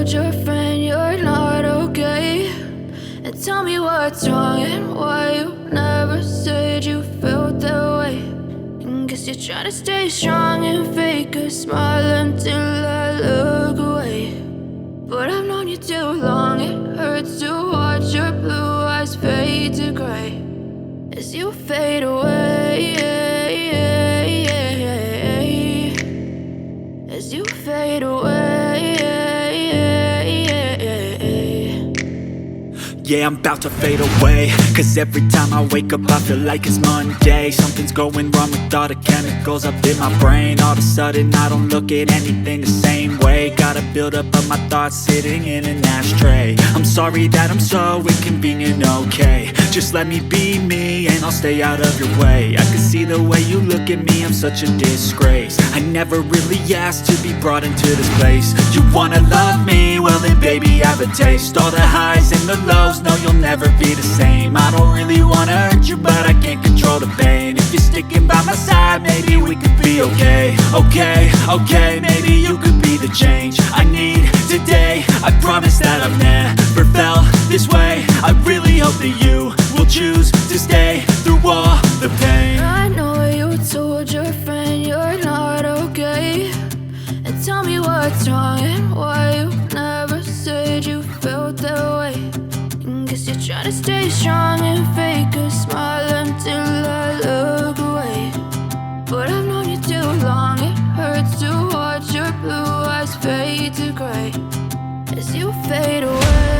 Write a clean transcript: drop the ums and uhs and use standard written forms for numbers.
told your friend you're not okay, and tell me what's wrong and why you never said you felt that way. And guess you're trying to stay strong and fake a smile until I look away. But I've known you too long, it hurts to watch your blue eyes fade to gray as you fade away, as you fade away. Yeah, I'm about to fade away, cause every time I wake up I feel like it's Monday. Something's going wrong with all the chemicals up in my brain. All of a sudden I don't look at anything the same way. Got a build up of my thoughts sitting in an ashtray. I'm sorry that I'm so inconvenient, okay. Just let me be me and I'll stay out of your way. I can see the way you look at me, I'm such a disgrace. I never really asked to be brought into this place. You wanna love me? Well then baby, have a taste. All the highs and the lows, no, you'll never be the same. I don't really wanna hurt you, but I can't control the pain. If you're sticking by my side, maybe we could be okay. Okay, maybe you could be the change I need today. I promise that I've never felt this way. I really hope that you will choose to stay through all the pain. I know you told your friend you're not okay, and tell me what's wrong and why you never said you felt that way. And guess you're trying to stay strong and fake a smile until I look away. But I've known you too long, it hurts to watch your blue eyes fade to gray as you fade away.